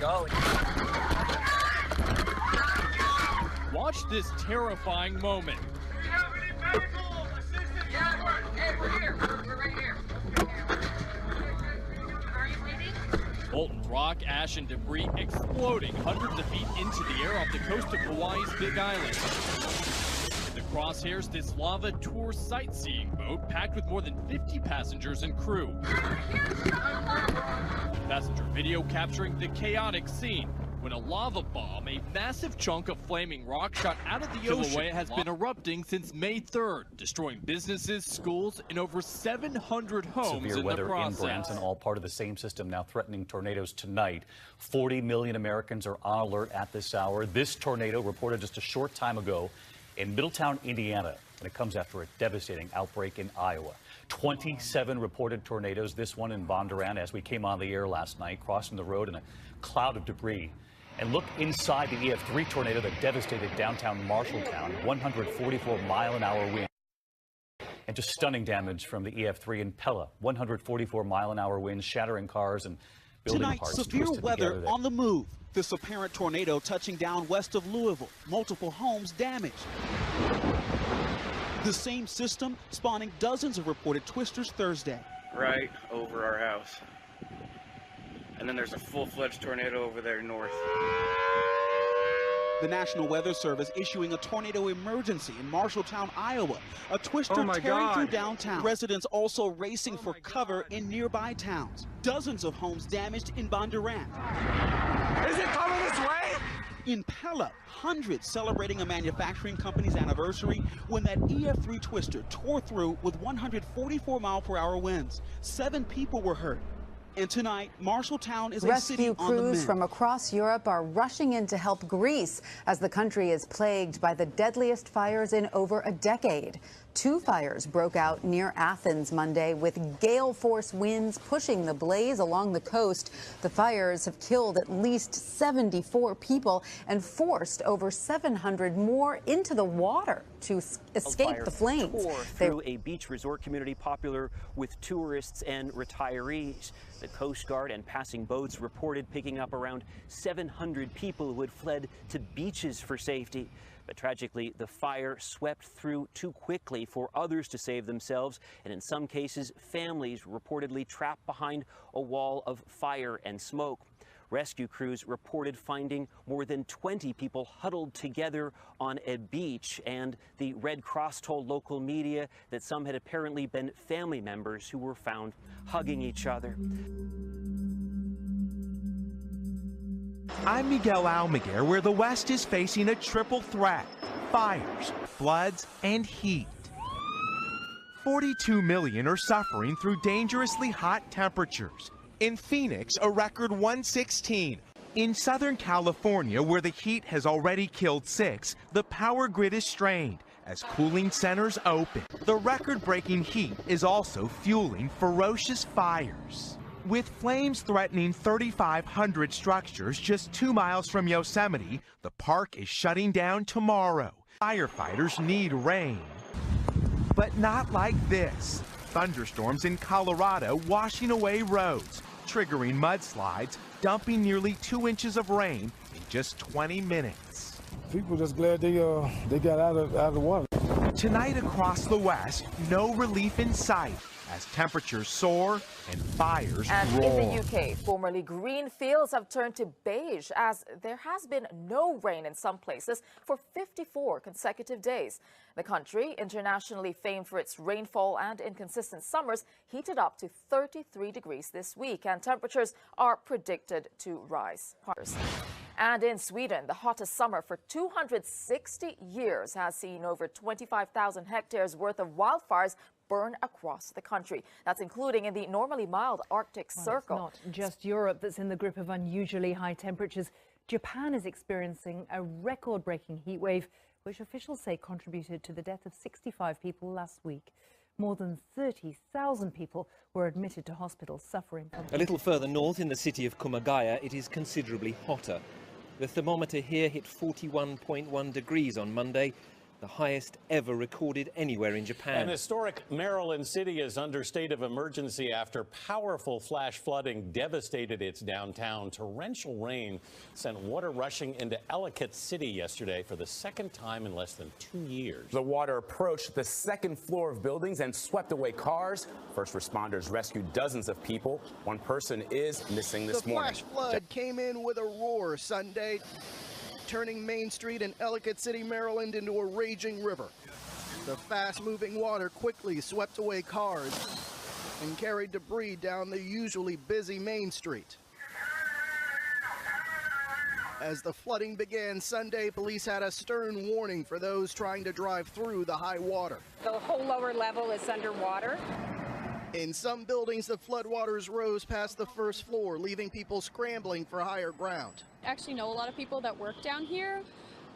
go. Watch this terrifying moment. Do we have any medical assistance? Yeah, we're here. We're right here. Are you waiting? Molten rock, ash, and debris exploding hundreds of feet into the air off the coast of Hawaii's Big Island. In the crosshairs, this lava tour sightseeing boat packed with more than 50 passengers and crew. Passenger video capturing the chaotic scene when a lava bomb, a massive chunk of flaming rock shot out of the ocean. Kilauea has been erupting since May 3rd, destroying businesses, schools, and over 700 homes Severe in weather the process. in Branson, all part of the same system now threatening tornadoes tonight. 40 million Americans are on alert at this hour. This tornado reported just a short time ago in Middletown, Indiana, and it comes after a devastating outbreak in Iowa. 27 reported tornadoes, this one in Bondurant as we came on the air last night, crossing the road in a cloud of debris. And look inside the EF3 tornado that devastated downtown Marshalltown, 144-mile-an-hour wind. And just stunning damage from the EF3 in Pella, 144-mile-an-hour winds, shattering cars and building Tonight, parts. severe weather on the move. This apparent tornado touching down west of Louisville. Multiple homes damaged. The same system spawning dozens of reported twisters Thursday. Right over our house. And then there's a full-fledged tornado over there north. The National Weather Service issuing a tornado emergency in Marshalltown, Iowa. A twister tearing through downtown. Residents also racing for cover in nearby towns. Dozens of homes damaged in Bondurant. Is it coming this way? In Pella, hundreds celebrating a manufacturing company's anniversary when that EF3 twister tore through with 144-mile-per-hour winds. 7 people were hurt. And tonight, Marshalltown is a city on the mend. Rescue crews from across Europe are rushing in to help Greece as the country is plagued by the deadliest fires in over a decade. 2 fires broke out near Athens Monday with gale-force winds pushing the blaze along the coast. The fires have killed at least 74 people and forced over 700 more into the water to escape the flames. Through a beach resort community popular with tourists and retirees. The Coast Guard and passing boats reported picking up around 700 people who had fled to beaches for safety. But tragically, the fire swept through too quickly for others to save themselves, and in some cases, families reportedly trapped behind a wall of fire and smoke. Rescue crews reported finding more than 20 people huddled together on a beach, and the Red Cross told local media that some had apparently been family members who were found hugging each other. I'm Miguel Almaguer, where the West is facing a triple threat: fires, floods, and heat. 42 million are suffering through dangerously hot temperatures. In Phoenix, a record 116. In Southern California, where the heat has already killed 6, the power grid is strained as cooling centers open. The record-breaking heat is also fueling ferocious fires. With flames threatening 3,500 structures just 2 miles from Yosemite, the park is shutting down tomorrow. Firefighters need rain, but not like this. Thunderstorms in Colorado washing away roads, triggering mudslides, dumping nearly 2 inches of rain in just 20 minutes. People just glad they got out of the water. Tonight across the West, no relief in sight as temperatures soar and fires roar. In the UK, formerly green fields have turned to beige as there has been no rain in some places for 54 consecutive days. The country, internationally famed for its rainfall and inconsistent summers, heated up to 33 degrees this week, and temperatures are predicted to rise. And in Sweden, the hottest summer for 260 years has seen over 25,000 hectares worth of wildfires burn across the country. That's including in the normally mild Arctic Circle. It's not just Europe that's in the grip of unusually high temperatures. Japan is experiencing a record-breaking heat wave, which officials say contributed to the death of 65 people last week. More than 30,000 people were admitted to hospitals suffering from A little further north in the city of Kumagaya, it is considerably hotter. The thermometer here hit 41.1 degrees on Monday, the highest ever recorded anywhere in Japan. An historic Maryland city is under state of emergency after powerful flash flooding devastated its downtown. Torrential rain sent water rushing into Ellicott City yesterday for the second time in less than 2 years. The water approached the second floor of buildings and swept away cars. First responders rescued dozens of people. One person is missing this morning. The flash flood came in with a roar Sunday, turning Main Street in Ellicott City, Maryland into a raging river. The fast-moving water quickly swept away cars and carried debris down the usually busy Main Street. As the flooding began Sunday, police had a stern warning for those trying to drive through the high water. The whole lower level is underwater. In some buildings, the floodwaters rose past the first floor, leaving people scrambling for higher ground. I actually know a lot of people that work down here,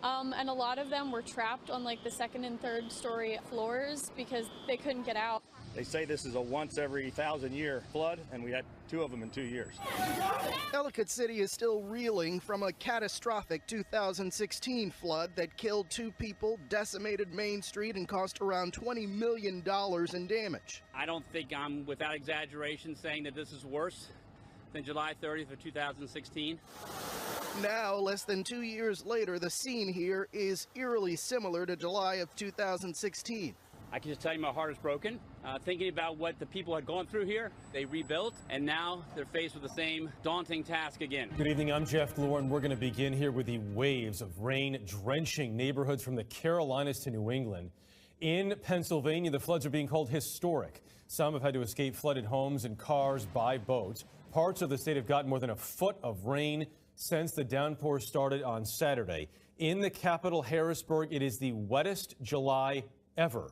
and a lot of them were trapped on like the second and third story floors because they couldn't get out. They say this is a once every 1,000-year flood, and we had 2 of them in 2 years. Ellicott City is still reeling from a catastrophic 2016 flood that killed 2 people, decimated Main Street, and cost around $20 million in damage. I don't think I'm, without exaggeration, saying that this is worse than July 30th of 2016. Now, less than 2 years later, the scene here is eerily similar to July of 2016. I can just tell you my heart is broken. Thinking about what the people had gone through here, they rebuilt, and now they're faced with the same daunting task again. Good evening, I'm Jeff Glore, and we're going to begin here with the waves of rain drenching neighborhoods from the Carolinas to New England. In Pennsylvania, the floods are being called historic. Some have had to escape flooded homes and cars by boat. Parts of the state have gotten more than a foot of rain since the downpour started on Saturday. In the capital, Harrisburg, it is the wettest July ever.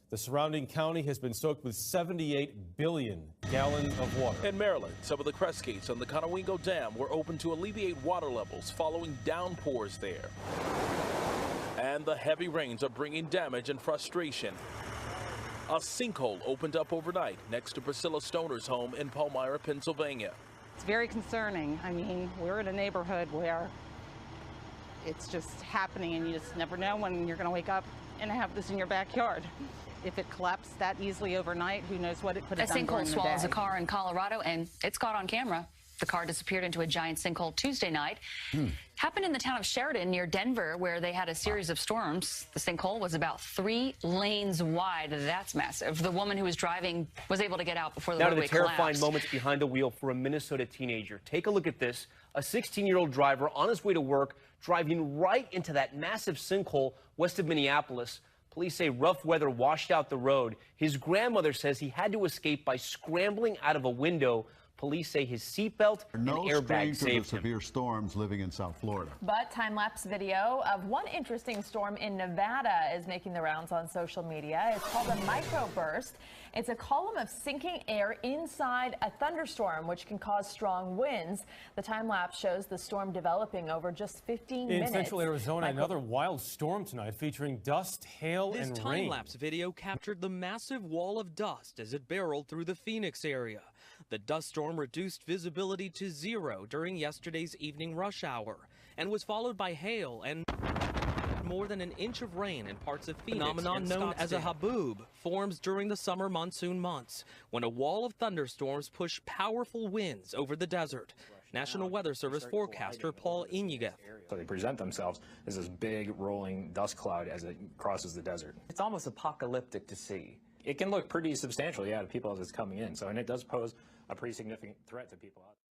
The surrounding county has been soaked with 78 billion gallons of water. In Maryland, some of the crest gates on the Conowingo Dam were open to alleviate water levels following downpours there. And the heavy rains are bringing damage and frustration. A sinkhole opened up overnight next to Priscilla Stoner's home in Palmyra, Pennsylvania. It's very concerning. I mean, we're in a neighborhood where it's just happening and you just never know when you're going to wake up and have this in your backyard. If it collapsed that easily overnight, who knows what it could have done during the day. A sinkhole swallows a car in Colorado, and it's caught on camera. The car disappeared into a giant sinkhole Tuesday night. Happened in the town of Sheridan near Denver, where they had a series of storms. The sinkhole was about 3 lanes wide. That's massive. The woman who was driving was able to get out before the roadway collapsed. Now to the terrifying moments behind the wheel for a Minnesota teenager. Take a look at this. A 16-year-old driver on his way to work, driving right into that massive sinkhole west of Minneapolis. Police say rough weather washed out the road. His grandmother says he had to escape by scrambling out of a window. Police say his seatbelt and airbag saved him. Severe storms living in South Florida. But time-lapse video of one interesting storm in Nevada is making the rounds on social media. It's called a microburst. It's a column of sinking air inside a thunderstorm, which can cause strong winds. The time-lapse shows the storm developing over just 15 minutes. In central Arizona, another wild storm tonight featuring dust, hail, and rain. This time-lapse video captured the massive wall of dust as it barreled through the Phoenix area. The dust storm reduced visibility to 0 during yesterday's evening rush hour and was followed by hail and more than an inch of rain in parts of Phoenix. Phenomenon known as a haboob forms during the summer monsoon months when a wall of thunderstorms push powerful winds over the desert. National Weather Service forecaster Paul Iñiguez. So they present themselves as this big rolling dust cloud as it crosses the desert. It's almost apocalyptic to see. It can look pretty substantial, yeah, to people as it's coming in. So, and it does pose a pretty significant threat to people out there.